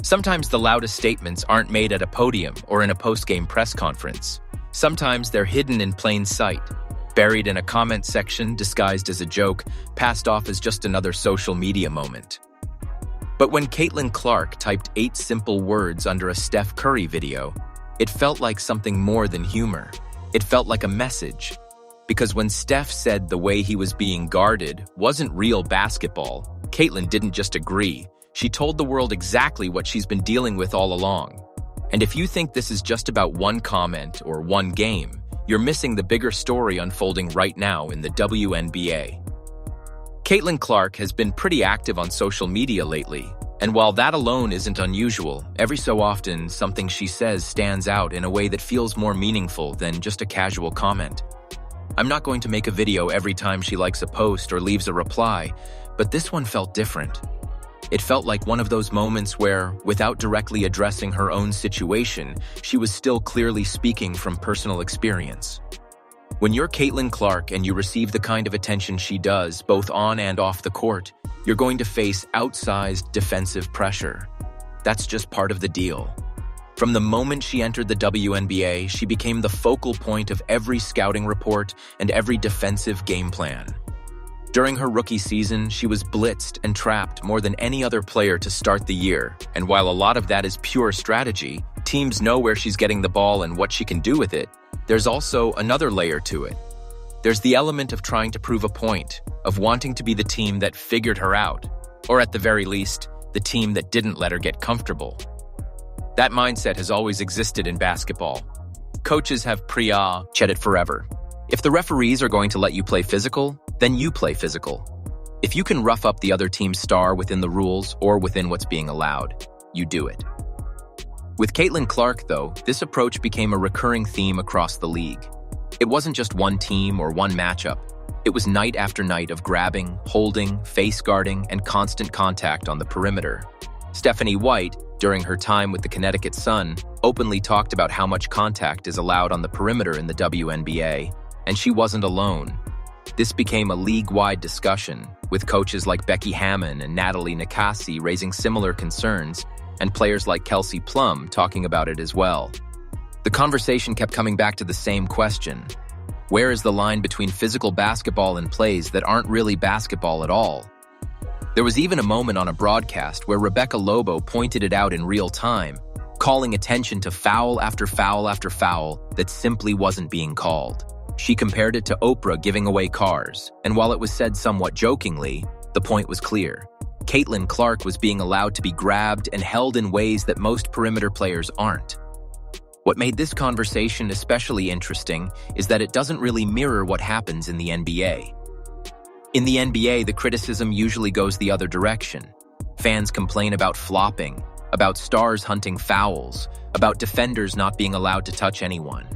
Sometimes the loudest statements aren't made at a podium or in a post-game press conference. Sometimes they're hidden in plain sight, buried in a comment section disguised as a joke, passed off as just another social media moment. But when Caitlin Clark typed 8 simple words under a Steph Curry video, it felt like something more than humor. It felt like a message. Because when Steph said the way he was being guarded wasn't real basketball, Caitlin didn't just agree. She told the world exactly what she's been dealing with all along. And if you think this is just about one comment or one game, you're missing the bigger story unfolding right now in the WNBA. Caitlin Clark has been pretty active on social media lately, and while that alone isn't unusual, every so often something she says stands out in a way that feels more meaningful than just a casual comment. I'm not going to make a video every time she likes a post or leaves a reply, but this one felt different. It felt like one of those moments where, without directly addressing her own situation, she was still clearly speaking from personal experience. When you're Caitlin Clark and you receive the kind of attention she does, both on and off the court, you're going to face outsized defensive pressure. That's just part of the deal. From the moment she entered the WNBA, she became the focal point of every scouting report and every defensive game plan. During her rookie season, she was blitzed and trapped more than any other player to start the year, and while a lot of that is pure strategy, teams know where she's getting the ball and what she can do with it, there's also another layer to it. There's the element of trying to prove a point, of wanting to be the team that figured her out, or at the very least, the team that didn't let her get comfortable. That mindset has always existed in basketball. Coaches have said it forever. If the referees are going to let you play physical, then you play physical. If you can rough up the other team's star within the rules or within what's being allowed, you do it. With Caitlin Clark, though, this approach became a recurring theme across the league. It wasn't just one team or one matchup. It was night after night of grabbing, holding, face guarding, and constant contact on the perimeter. Stephanie White, during her time with the Connecticut Sun, openly talked about how much contact is allowed on the perimeter in the WNBA, and she wasn't alone. This became a league-wide discussion, with coaches like Becky Hammon and Natalie Nakasi raising similar concerns, and players like Kelsey Plum talking about it as well. The conversation kept coming back to the same question. Where is the line between physical basketball and plays that aren't really basketball at all? There was even a moment on a broadcast where Rebecca Lobo pointed it out in real time, calling attention to foul after foul after foul that simply wasn't being called. She compared it to Oprah giving away cars, and while it was said somewhat jokingly, the point was clear. Caitlin Clark was being allowed to be grabbed and held in ways that most perimeter players aren't. What made this conversation especially interesting is that it doesn't really mirror what happens in the NBA. In the NBA, the criticism usually goes the other direction. Fans complain about flopping, about stars hunting fouls, about defenders not being allowed to touch anyone.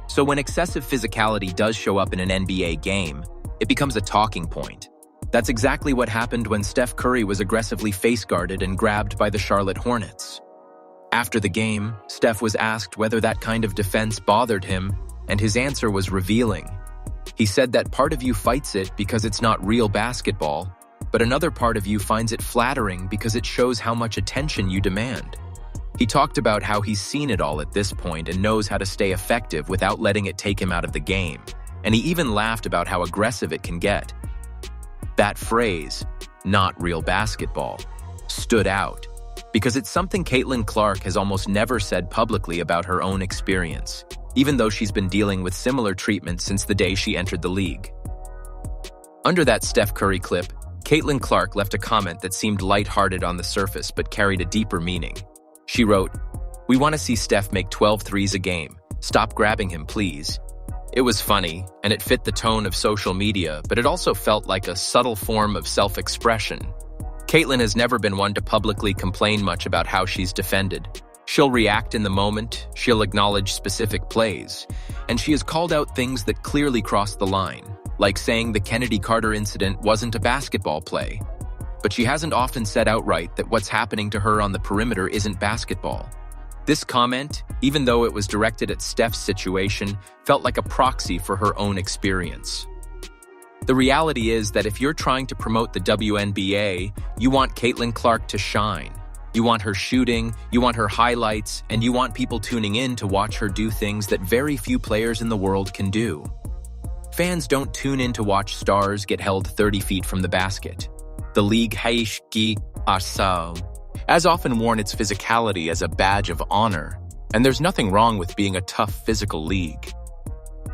So when excessive physicality does show up in an NBA game, it becomes a talking point. That's exactly what happened when Steph Curry was aggressively face-guarded and grabbed by the Charlotte Hornets. After the game, Steph was asked whether that kind of defense bothered him, and his answer was revealing. He said that part of you fights it because it's not real basketball, but another part of you finds it flattering because it shows how much attention you demand. He talked about how he's seen it all at this point and knows how to stay effective without letting it take him out of the game, and he even laughed about how aggressive it can get. That phrase, "not real basketball," stood out because it's something Caitlin Clark has almost never said publicly about her own experience, even though she's been dealing with similar treatment since the day she entered the league. Under that Steph Curry clip, Caitlin Clark left a comment that seemed lighthearted on the surface but carried a deeper meaning. She wrote, "We want to see Steph make 12 threes a game. Stop grabbing him, please." It was funny, and it fit the tone of social media, but it also felt like a subtle form of self-expression. Caitlin has never been one to publicly complain much about how she's defended. She'll react in the moment, she'll acknowledge specific plays, and she has called out things that clearly crossed the line, like saying the Kennedy Carter incident wasn't a basketball play. But she hasn't often said outright that what's happening to her on the perimeter isn't basketball. This comment, even though it was directed at Steph's situation, felt like a proxy for her own experience. The reality is that if you're trying to promote the WNBA, you want Caitlin Clark to shine. You want her shooting, you want her highlights, and you want people tuning in to watch her do things that very few players in the world can do. Fans don't tune in to watch stars get held 30 feet from the basket. The league has often worn its physicality as a badge of honor, and there's nothing wrong with being a tough physical league.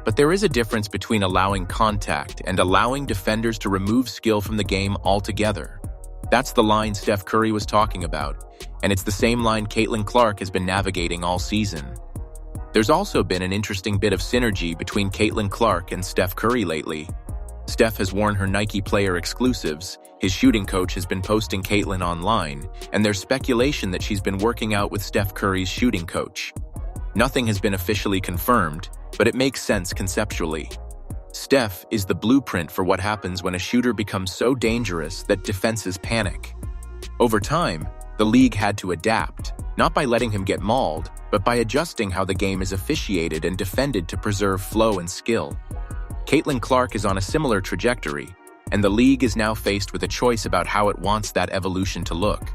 But there is a difference between allowing contact and allowing defenders to remove skill from the game altogether. That's the line Steph Curry was talking about, and it's the same line Caitlin Clark has been navigating all season. There's also been an interesting bit of synergy between Caitlin Clark and Steph Curry lately. Steph has worn her Nike player exclusives, his shooting coach has been posting Caitlin online, and there's speculation that she's been working out with Steph Curry's shooting coach. Nothing has been officially confirmed, but it makes sense conceptually. Steph is the blueprint for what happens when a shooter becomes so dangerous that defenses panic. Over time, the league had to adapt, not by letting him get mauled, but by adjusting how the game is officiated and defended to preserve flow and skill. Caitlin Clark is on a similar trajectory, and the league is now faced with a choice about how it wants that evolution to look.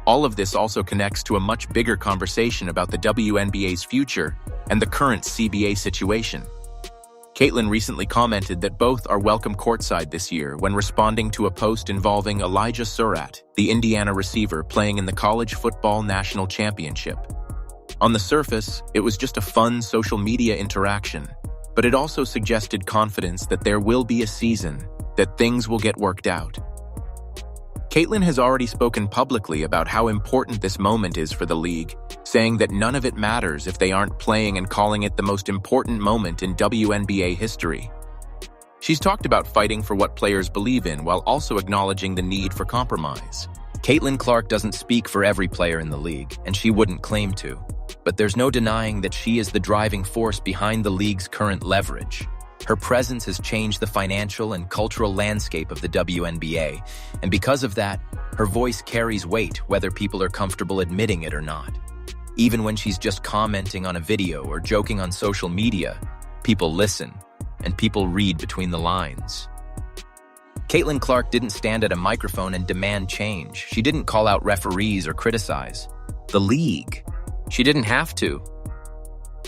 All of this also connects to a much bigger conversation about the WNBA's future and the current CBA situation. Caitlin recently commented that both are welcome courtside this year when responding to a post involving Elijah Surratt, the Indiana receiver playing in the College Football National Championship. On the surface, it was just a fun social media interaction, but it also suggested confidence that there will be a season, that things will get worked out. Caitlin has already spoken publicly about how important this moment is for the league, saying that none of it matters if they aren't playing and calling it the most important moment in WNBA history. She's talked about fighting for what players believe in while also acknowledging the need for compromise. Caitlin Clark doesn't speak for every player in the league, and she wouldn't claim to. But there's no denying that she is the driving force behind the league's current leverage. Her presence has changed the financial and cultural landscape of the WNBA, and because of that, her voice carries weight whether people are comfortable admitting it or not. Even when she's just commenting on a video or joking on social media, people listen, and people read between the lines. Caitlin Clark didn't stand at a microphone and demand change. She didn't call out referees or criticize the league. She didn't have to.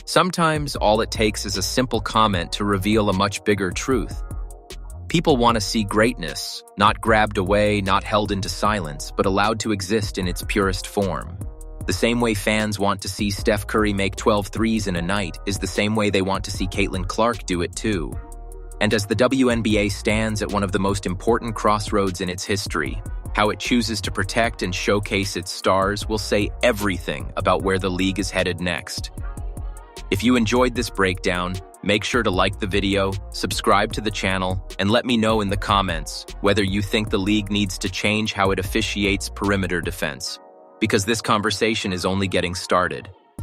Sometimes all it takes is a simple comment to reveal a much bigger truth. People want to see greatness, not grabbed away, not held into silence, but allowed to exist in its purest form. The same way fans want to see Steph Curry make 12 threes in a night is the same way they want to see Caitlin Clark do it too. And as the WNBA stands at one of the most important crossroads in its history, how it chooses to protect and showcase its stars will say everything about where the league is headed next. If you enjoyed this breakdown, make sure to like the video, subscribe to the channel, and let me know in the comments whether you think the league needs to change how it officiates perimeter defense, because this conversation is only getting started.